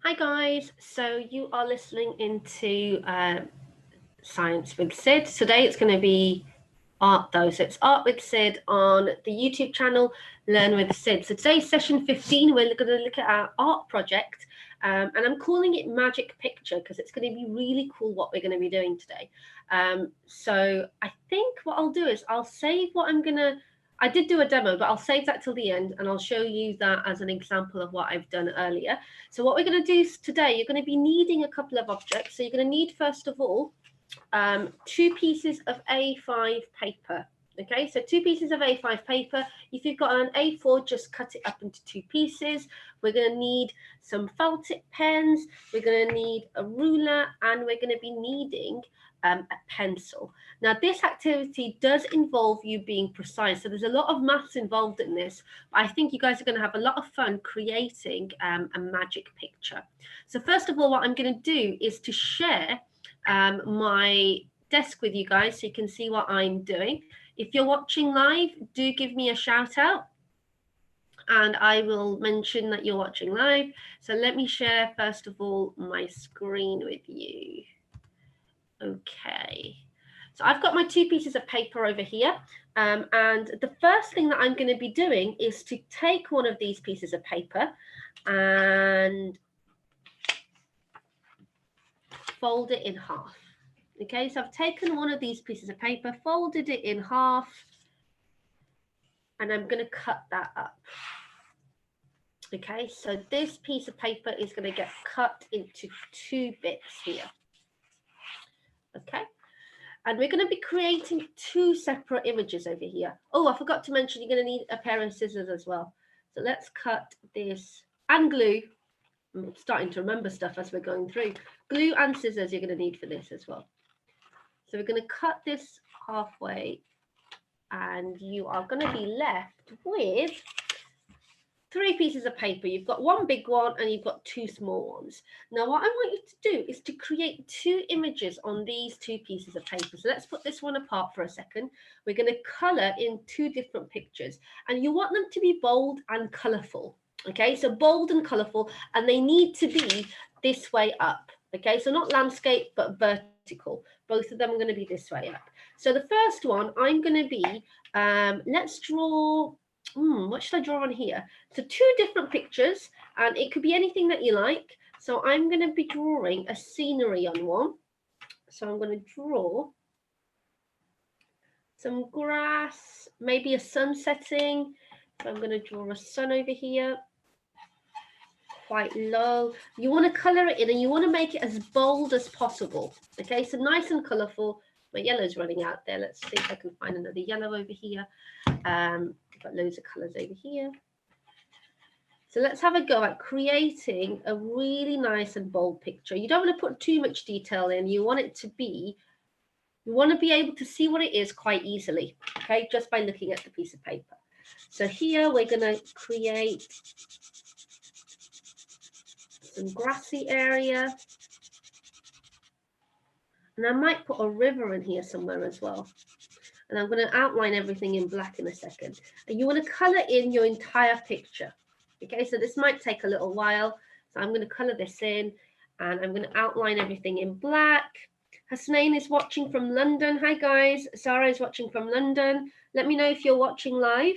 Hi guys, so you are listening into Science with Sid. Today it's going to be art though, so it's Art with Sid on the YouTube channel Learn with Sid. So today's session 15, we're going to look at our art project and I'm calling it Magic Picture because it's going to be really cool what we're going to be doing today. So I think what I'll do is I'll save what I did do a demo, but I'll save that till the end and I'll show you that as an example of what I've done earlier. So what we're going to do today, you're going to be needing a couple of objects. So you're going to need, first of all, 2 pieces of A5 paper. Okay, so 2 pieces of A5 paper. If you've got an A4, just cut it up into 2 pieces. We're going to need some felt tip pens. We're going to need a ruler, and we're going to be needing a pencil. Now, this activity does involve you being precise. So there's a lot of maths involved in this. But I think you guys are going to have a lot of fun creating a magic picture. So first of all, what I'm going to do is to share my desk with you guys so you can see what I'm doing. If you're watching live, do give me a shout out and I will mention that you're watching live. So let me share first of all my screen with you. Okay, so I've got my 2 pieces of paper over here and the first thing that I'm going to be doing is to take one of these pieces of paper and fold it in half. Okay, so I've taken one of these pieces of paper, folded it in half, and I'm going to cut that up. Okay, so this piece of paper is going to get cut into 2 bits here. Okay, and we're going to be creating 2 separate images over here. Oh, I forgot to mention you're going to need a pair of scissors as well. So let's cut this, and glue. I'm starting to remember stuff as we're going through. Glue and scissors you're going to need for this as well. So we're going to cut this halfway and you are going to be left with 3 pieces of paper. You've got 1 big one and you've got 2 small ones. Now what I want you to do is to create 2 images on these 2 pieces of paper. So let's put this one apart for a second. We're going to colour in 2 different pictures and you want them to be bold and colourful. Okay, so bold and colourful, and they need to be this way up. Okay, so not landscape but vertical. Both of them are going to be this way up. So the first one I'm going to be, let's draw, what should I draw on here? So 2 different pictures, and it could be anything that you like. So I'm going to be drawing a scenery on one. So I'm going to draw some grass, maybe a sun setting. So I'm going to draw a sun over here. Quite low. You want to color it in and you want to make it as bold as possible. Okay, so nice and colorful. My yellow's running out there. Let's see if I can find another yellow over here. Got loads of colors over here. So let's have a go at creating a really nice and bold picture. You don't want to put too much detail in. You want it to be, you want to be able to see what it is quite easily, okay, just by looking at the piece of paper. So here we're going to create some grassy area, and I might put a river in here somewhere as well, and I'm going to outline everything in black in a second. And you want to color in your entire picture. Okay, so this might take a little while, so I'm going to color this in and I'm going to outline everything in black. Hasnain is watching from London. Hi guys, Sarah is watching from London. Let me know if you're watching live.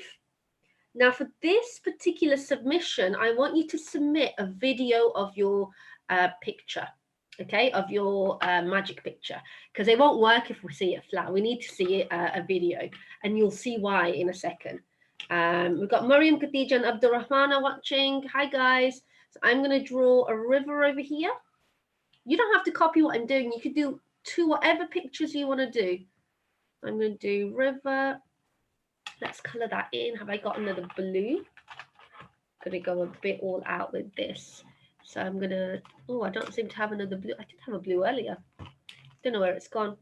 Now for this particular submission, I want you to submit a video of your picture, okay, of your magic picture, because it won't work if we see it flat. We need to see a video, and you'll see why in a second. We've got Mariam, Khadija, and Abdurrahmana watching. Hi guys. So I'm going to draw a river over here. You don't have to copy what I'm doing. You could do whatever pictures you want to do. I'm going to do river. Let's color that in. Have I got another blue? Going to go a bit all out with this. So I'm going to, oh, I don't seem to have another blue. I did have a blue earlier. Don't know where it's gone.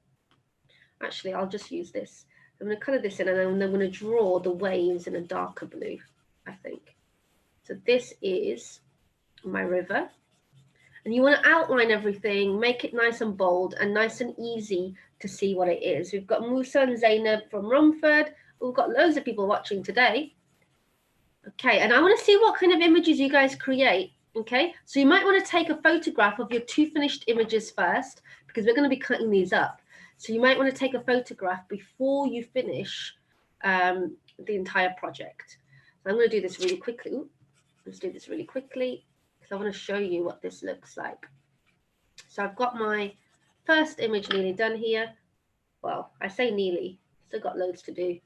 Actually, I'll just use this. I'm going to color this in and then I'm going to draw the waves in a darker blue, I think. So this is my river. And you want to outline everything, make it nice and bold and nice and easy to see what it is. We've got Musa and Zainab from Romford. We've got loads of people watching today. Okay, and I want to see what kind of images you guys create. Okay, so you might want to take a photograph of your 2 finished images first, because we're going to be cutting these up. So you might want to take a photograph before you finish the entire project. So I'm going to do this really quickly. Ooh, let's do this really quickly because I want to show you what this looks like. So I've got my first image nearly done here. Well, I say nearly, still got loads to do.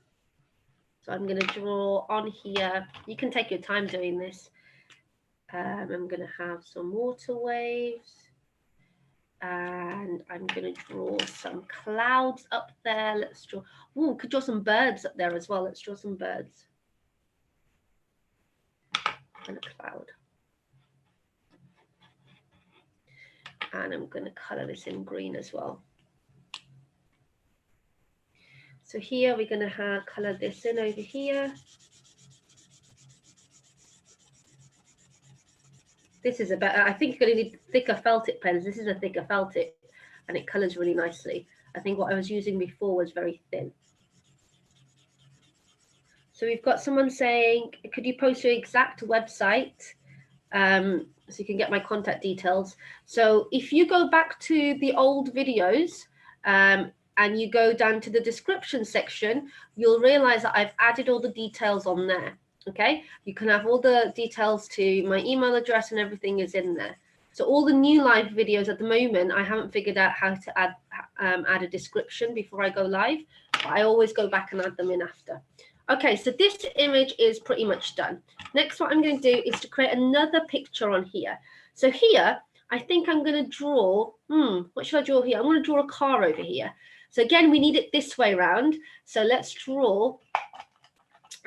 So I'm going to draw on here. You can take your time doing this. I'm going to have some water waves. And I'm going to draw some clouds up there. Let's draw, oh, could draw some birds up there as well. Let's draw some birds. And a cloud. And I'm going to color this in green as well. So here we're going to color this in over here. This is a better, I think you're going to need thicker felt tip pens. This is a thicker felt tip and it colors really nicely. I think what I was using before was very thin. So we've got someone saying, could you post your exact website so you can get my contact details? So if you go back to the old videos and you go down to the description section, you'll realize that I've added all the details on there. Okay, you can have all the details to my email address and everything is in there. So all the new live videos at the moment, I haven't figured out how to add a description before I go live, but I always go back and add them in after. Okay, so this image is pretty much done. Next, what I'm going to do is to create another picture on here. So here, I think I'm going to draw, what should I draw here? I'm going to draw a car over here. So again, we need it this way around. So let's draw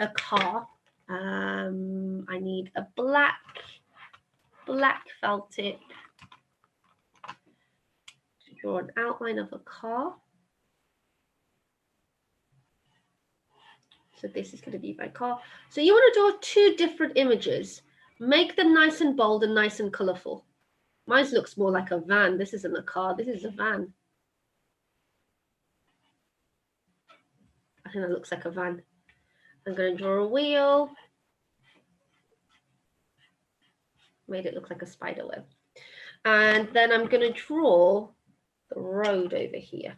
a car. I need a black felt tip to draw an outline of a car. So this is going to be my car. So you want to draw 2 different images. Make them nice and bold and nice and colorful. Mine looks more like a van. This isn't a car. This is a van. I think that looks like a van. I'm going to draw a wheel. Made it look like a spider web. And then I'm going to draw the road over here.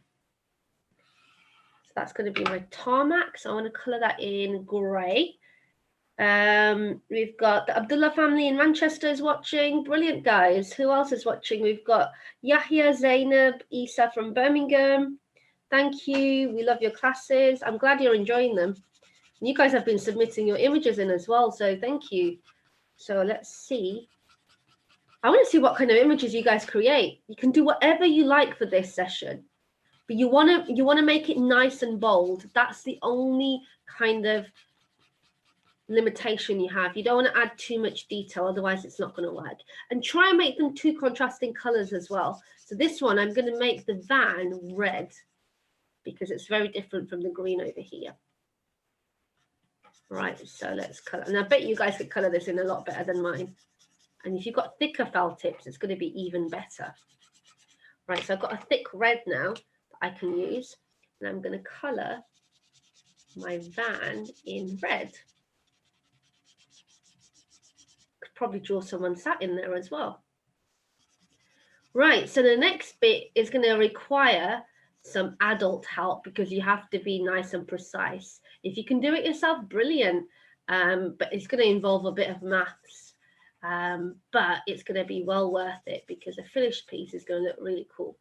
So that's going to be my tarmac. So I want to color that in gray. We've got the Abdullah family in Manchester is watching. Brilliant, guys. Who else is watching? We've got Yahya, Zainab, Isa from Birmingham. Thank you. We love your classes. I'm glad you're enjoying them. You guys have been submitting your images in as well, so thank you. So let's see. I want to see what kind of images you guys create. You can do whatever you like for this session, but you want to make it nice and bold. That's the only kind of limitation you have. You don't want to add too much detail, otherwise it's not going to work. And try and make them 2 contrasting colors as well. So this one, I'm going to make the van red because it's very different from the green over here. Right, so let's color. And I bet you guys could color this in a lot better than mine. And if you've got thicker felt tips, it's going to be even better. Right, so I've got a thick red now that I can use. And I'm going to color my van in red. Could probably draw someone sat in there as well. Right, so the next bit is going to require some adult help because you have to be nice and precise. If you can do it yourself, brilliant. But it's going to involve a bit of maths. But it's going to be well worth it because the finished piece is going to look really cool.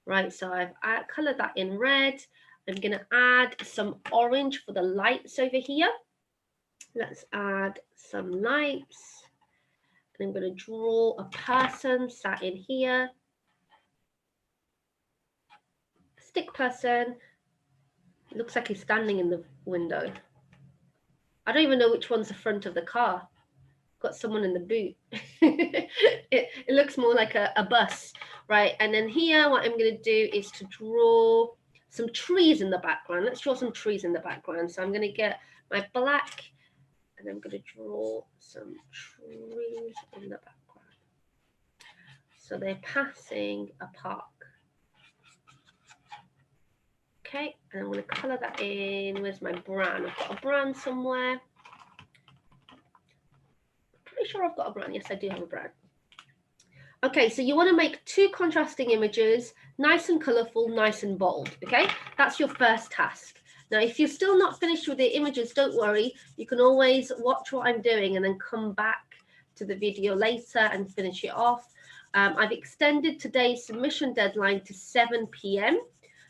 Right, so I've colored that in red. I'm going to add some orange for the lights over here. Let's add some lights. And I'm going to draw a person sat in here. A stick person. It looks like he's standing in the window. I don't even know which one's the front of the car. Got someone in the boot. it looks more like a bus, right? And then here, what I'm going to do is to draw some trees in the background. Let's draw some trees in the background. So I'm going to get my black and I'm going to draw some trees in the background. So they're passing a park. Okay, and I'm going to color that in. Where's my brown? I've got a brown somewhere. Pretty pretty sure I've got a brown. Yes, I do have a brown. Okay, so you want to make 2 contrasting images, nice and colorful, nice and bold. Okay, that's your first task. Now, if you're still not finished with the images, don't worry. You can always watch what I'm doing and then come back to the video later and finish it off. I've extended today's submission deadline to 7 p.m.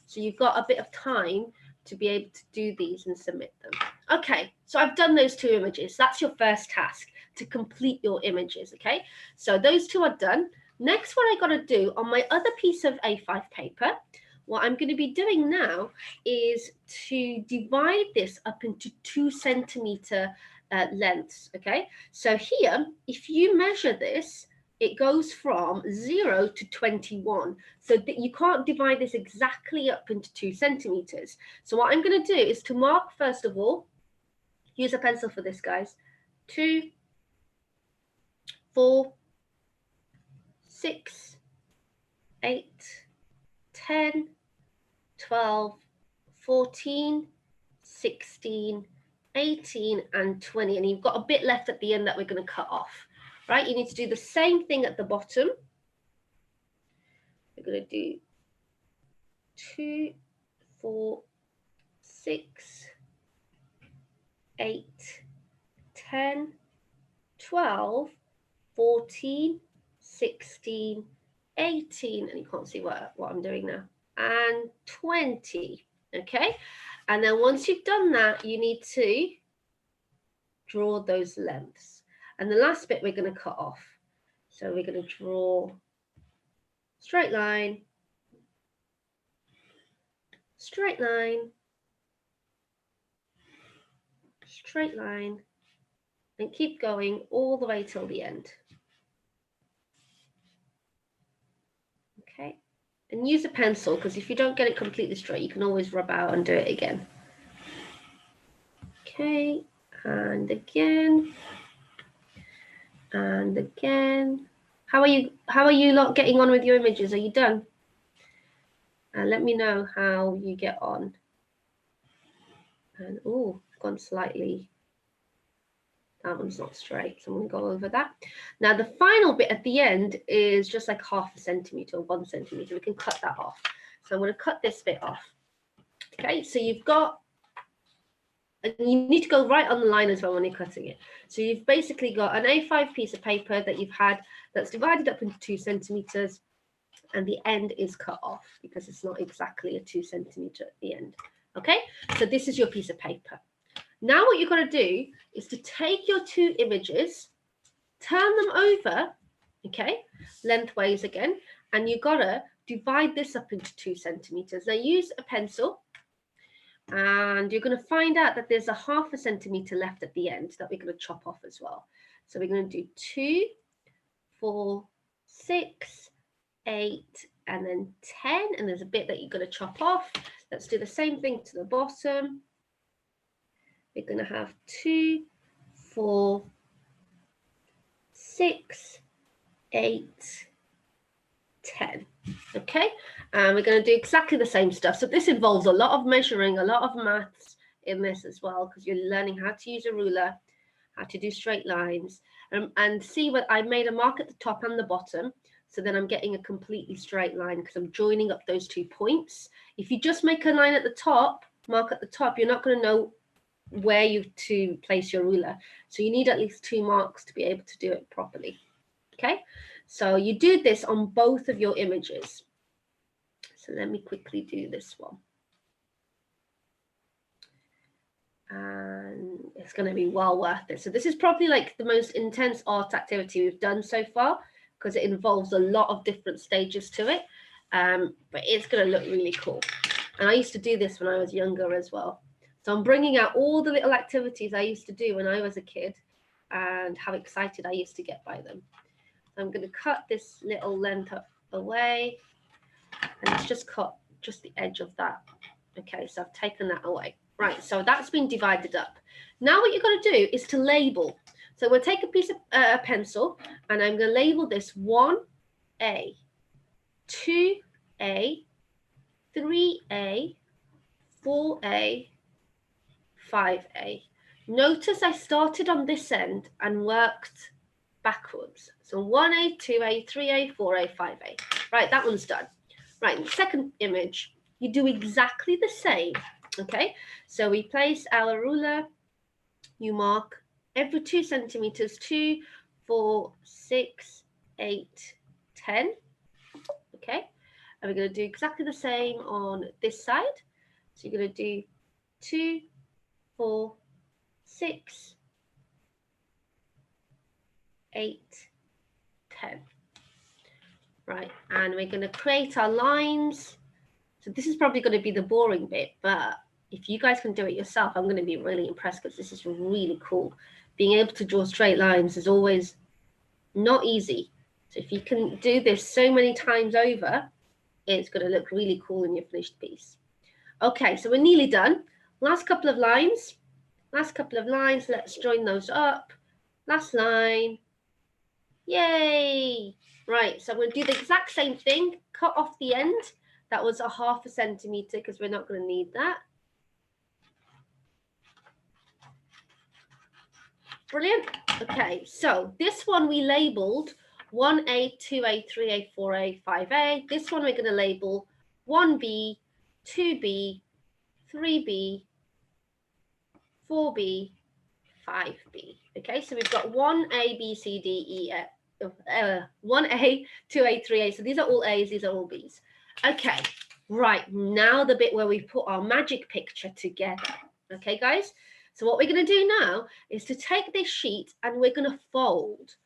So you've got a bit of time to be able to do these and submit them. Okay, so I've done those 2 images. That's your first task, to complete your images, okay? So those 2 are done. Next, what I got to do on my other piece of A5 paper, what I'm going to be doing now is to divide this up into 2 centimeter lengths, okay? So here, if you measure this, it goes from 0 to 21. So that you can't divide this exactly up into 2 centimeters. So what I'm going to do is to mark, first of all, use a pencil for this, guys. 2, 4, 6, 8, 10, 12, 14, 16, 18, and 20. And you've got a bit left at the end that we're going to cut off. Right, you need to do the same thing at the bottom. We're going to do 2, 4, 6, 8, 10, 12, 14, 16, 18, and you can't see what I'm doing now, and 20, okay? And then once you've done that, you need to draw those lengths. And the last bit we're going to cut off. So we're going to draw straight line, straight line, straight line, and keep going all the way till the end. Okay, and use a pencil, because if you don't get it completely straight, you can always rub out and do it again. Okay, and again, and again. How are you lot getting on with your images? Are you done? Let me know how you get on. And oh, gone slightly. That one's not straight, so I'm going to go over that. Now, the final bit at the end is just like 0.5 centimeter or 1 centimeter. We can cut that off. So I'm going to cut this bit off. Okay, so you've got, and you need to go right on the line as well when you're cutting it. So you've basically got an A5 piece of paper that you've had that's divided up into 2 centimeters, and the end is cut off because it's not exactly a 2 centimeter at the end. Okay, so this is your piece of paper. Now what you've got to do is to take your 2 images, turn them over, okay, lengthways again, and you've got to divide this up into 2 centimeters. Now use a pencil, and you're going to find out that there's a 0.5 centimeter left at the end that we're going to chop off as well. So we're going to do 2, 4, 6, 8, and then 10, and there's a bit that you're going to chop off. Let's do the same thing to the bottom. We're going to have 2, 4, 6, 8, 10. Okay, and we're going to do exactly the same stuff. So this involves a lot of measuring, a lot of maths in this as well, because you're learning how to use a ruler, how to do straight lines, and see what I made a mark at the top and the bottom. So then I'm getting a completely straight line because I'm joining up those 2 points. If you just make a line at the top, mark at the top, you're not going to know where to place your ruler. So you need at least 2 marks to be able to do it properly. Okay, so you do this on both of your images. So let me quickly do this one. And it's going to be well worth it. So this is probably like the most intense art activity we've done so far, because it involves a lot of different stages to it. But it's going to look really cool. And I used to do this when I was younger as well. So I'm bringing out all the little activities I used to do when I was a kid and how excited I used to get by them. So I'm going to cut this little length up away, and let's just cut just the edge of that. Okay, so I've taken that away. Right, so that's been divided up. Now what you're going to do is to label. So we'll take a piece of pencil, and I'm going to label this 1A, 2A, 3A, 4A, 5A. Notice I started on this end and worked backwards. So 1A, 2A, 3A, 4A, 5A. Right, that one's done. Right, the second image, you do exactly the same. Okay, so we place our ruler, you mark every 2 centimeters, 2, 4, 6, 8, 10. Okay, and we're going to do exactly the same on this side. So you're going to do 2, 4, 6, 8, 10. Right, and we're going to create our lines. So this is probably going to be the boring bit, but if you guys can do it yourself, I'm going to be really impressed because this is really cool. Being able to draw straight lines is always not easy. So if you can do this so many times over, it's going to look really cool in your finished piece. Okay, so we're nearly done. Last couple of lines. Last couple of lines. Let's join those up. Last line. Yay! Right, so I'm going to do the exact same thing. Cut off the end. That was a 0.5 centimeter because we're not going to need that. Brilliant. Okay, so this one we labeled 1A, 2A, 3A, 4A, 5A. This one we're going to label 1B, 2B, 3B, 4B, 5B. Okay, so we've got 1A, B, C, D, E, F. 1A, 2A, 3A. So these are all A's, these are all B's. Okay, right, now the bit where we put our magic picture together. Okay, guys? So what we're going to do now is to take this sheet and we're going to fold.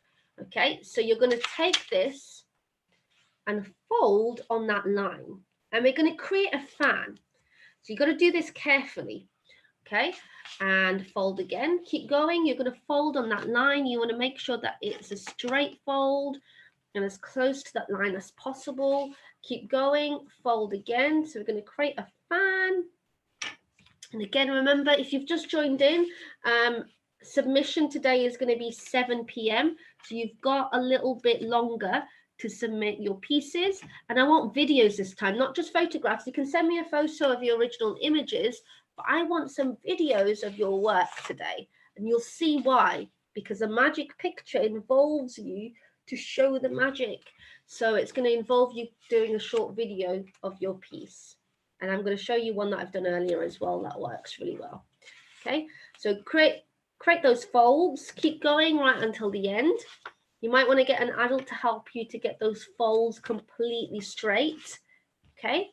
Okay, so you're going to take this and fold on that line. And we're going to create a fan. So you've got to do this carefully. Okay, and fold again. Keep going. You're going to fold on that line. You want to make sure that it's a straight fold and as close to that line as possible. Keep going. Fold again. So we're going to create a fan. And again, remember, if you've just joined in, submission today is going to be 7 p.m. So you've got a little bit longer to submit your pieces. And I want videos this time, not just photographs. You can send me a photo of your original images, but I want some videos of your work today. And you'll see why, because a magic picture involves you to show the magic. So it's going to involve you doing a short video of your piece. And I'm going to show you one that I've done earlier as well that works really well. Okay, so create those folds, keep going right until the end. You might want to get an adult to help you to get those folds completely straight. Okay,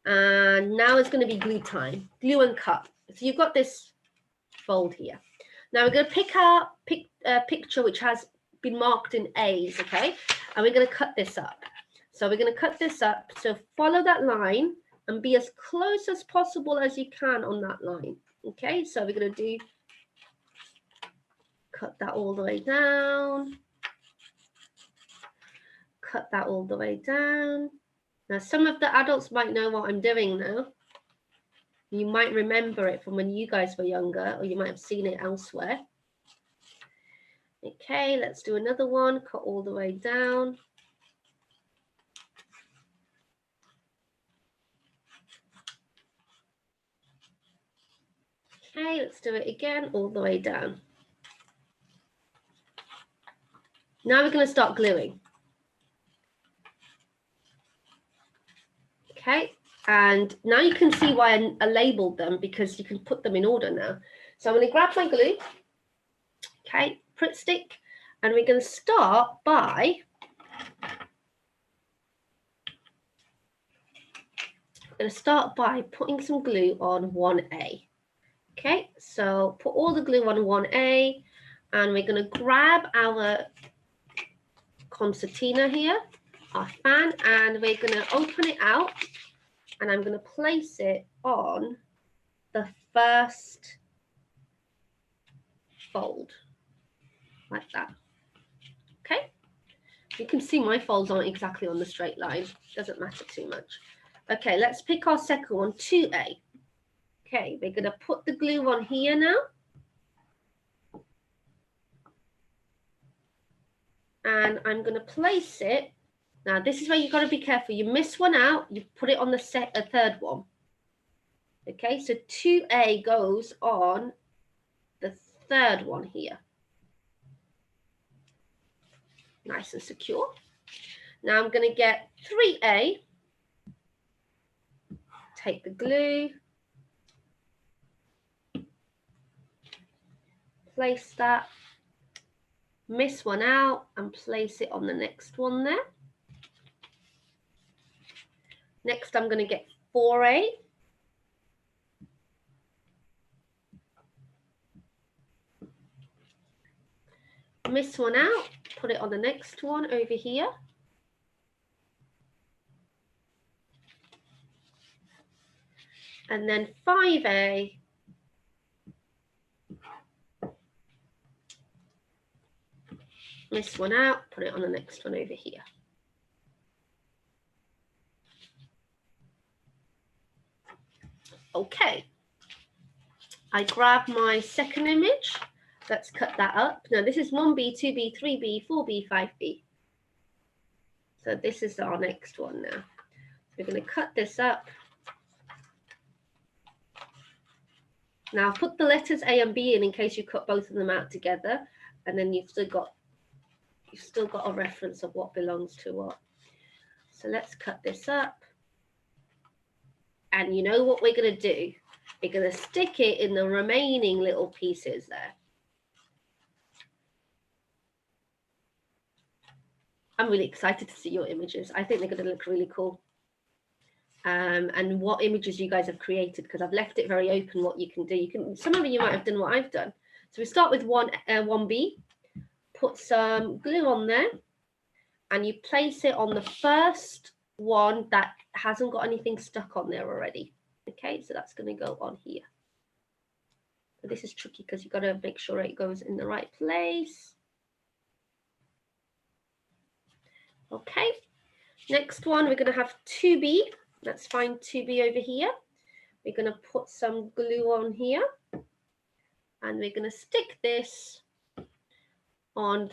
and now it's going to be glue time. Glue and cut. So you've got this fold here. Now we're going to pick our picture which has been marked in A's, okay? And we're going to cut this up. So we're going to cut this up. So follow that line and be as close as possible as you can on that line. Okay, so we're going to do, cut that all the way down. Cut that all the way down. Now, some of the adults might know what I'm doing now. You might remember it from when you guys were younger, or you might have seen it elsewhere. Okay, let's do another one. Cut all the way down. Okay, let's do it again, all the way down. Now we're going to start gluing. Okay, and now you can see why I labeled them, because you can put them in order now. So I'm going to grab my glue, okay, Pritt stick, and we're going to start by putting some glue on 1A. Okay, so put all the glue on 1A, and we're going to grab our concertina here, our fan, and we're going to open it out, and I'm going to place it on the first fold, like that. Okay, you can see my folds aren't exactly on the straight line, doesn't matter too much. Okay, let's pick our second one, 2A. Okay, we're going to put the glue on here now. And I'm going to place it. Now, this is where you've got to be careful. You miss one out, you put it on the third one. Okay, so 2A goes on the third one here. Nice and secure. Now I'm going to get 3A, take the glue, place that, miss one out and place it on the next one there. Next I'm going to get 4A. Miss one out, put it on the next one over here. And then 5A. Miss one out, put it on the next one over here. Okay. I grab my second image. Let's cut that up. Now this is 1B, 2B, 3B, 4B, 5B. So this is our next one now. We're going to cut this up. Now I've put the letters A and B in case you cut both of them out together, and then you've still got a reference of what belongs to what. So let's cut this up. And you know what we're going to do? We're going to stick it in the remaining little pieces there. I'm really excited to see your images. I think they're going to look really cool. And what images you guys have created, because I've left it very open what you can do. Some of you might have done what I've done. So we start with 1B, put some glue on there, and you place it on the first one that hasn't got anything stuck on there already. Okay, so that's going to go on here. So this is tricky because you've got to make sure it goes in the right place. Okay, next one, we're going to have 2B. Let's find 2B over here. We're going to put some glue on here. And we're going to stick this on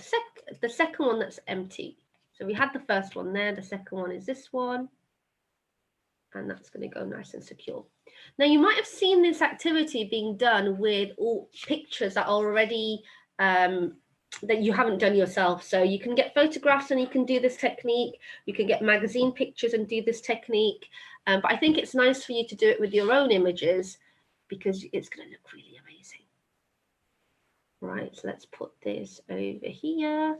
the second one that's empty. So we had the first one there. The second one is this one. And that's going to go nice and secure. Now, you might have seen this activity being done with all pictures that are already that you haven't done yourself. So you can get photographs and you can do this technique. You can get magazine pictures and do this technique. But I think it's nice for you to do it with your own images because it's going to look really amazing. Right, so let's put this over here.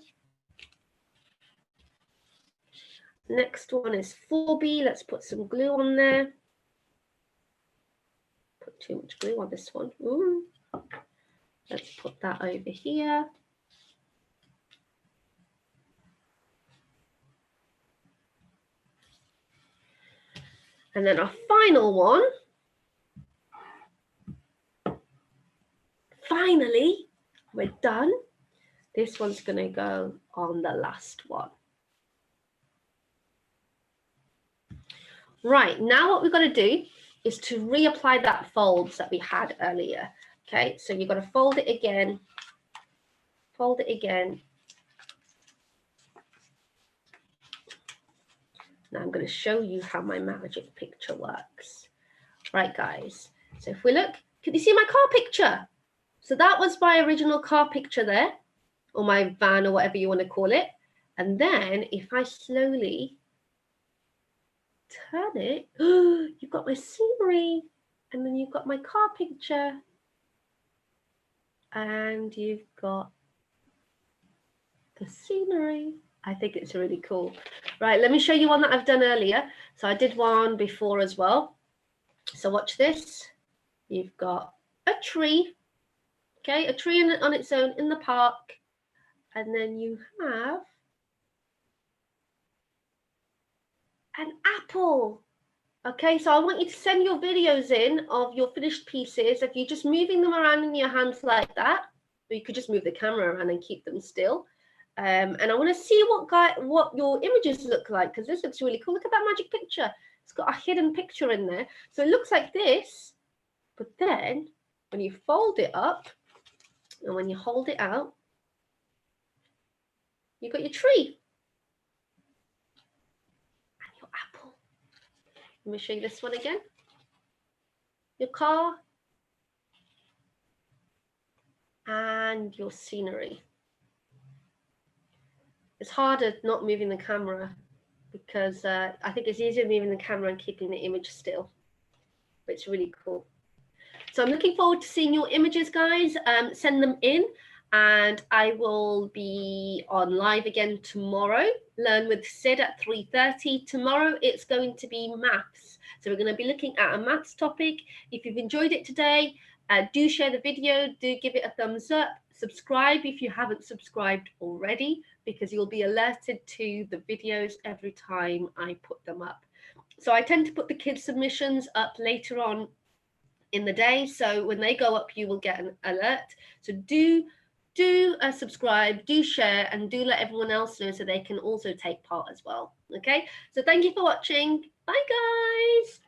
Next one is 4B. Let's put some glue on there. Put too much glue on this one. Ooh. Let's put that over here. And then our final one. Finally, we're done. This one's going to go on the last one. Right, now what we've got to do is to reapply that folds that we had earlier. Okay, so you've got to fold it again. Fold it again. Now I'm going to show you how my magic picture works. Right, guys. So if we look, can you see my car picture? So that was my original car picture there, or my van or whatever you want to call it. And then if I slowly turn it, you've got my scenery, and then you've got my car picture, and you've got the scenery. I think it's really cool. Right, let me show you one that I've done earlier. So I did one before as well. So watch this. You've got a tree, okay, a tree on its own in the park, and then you have an apple. Okay, so I want you to send your videos in of your finished pieces. If you're just moving them around in your hands like that, or you could just move the camera around and keep them still. And I want to see what your images look like, because this looks really cool. Look at that magic picture. It's got a hidden picture in there. So it looks like this, but then when you fold it up and when you hold it out, you've got your tree and your apple. Let me show you this one again. Your car and your scenery. It's harder not moving the camera because I think it's easier moving the camera and keeping the image still. But it's really cool. So I'm looking forward to seeing your images, guys. Send them in, and I will be on live again tomorrow. Learn with Sid at 3:30. Tomorrow it's going to be maths. So we're going to be looking at a maths topic. If you've enjoyed it today, do share the video, do give it a thumbs up, subscribe if you haven't subscribed already, because you'll be alerted to the videos every time I put them up. So I tend to put the kids' submissions up later on in the day, so when they go up you will get an alert. So do subscribe, do share, and do let everyone else know so they can also take part as well. Okay, so thank you for watching. Bye guys.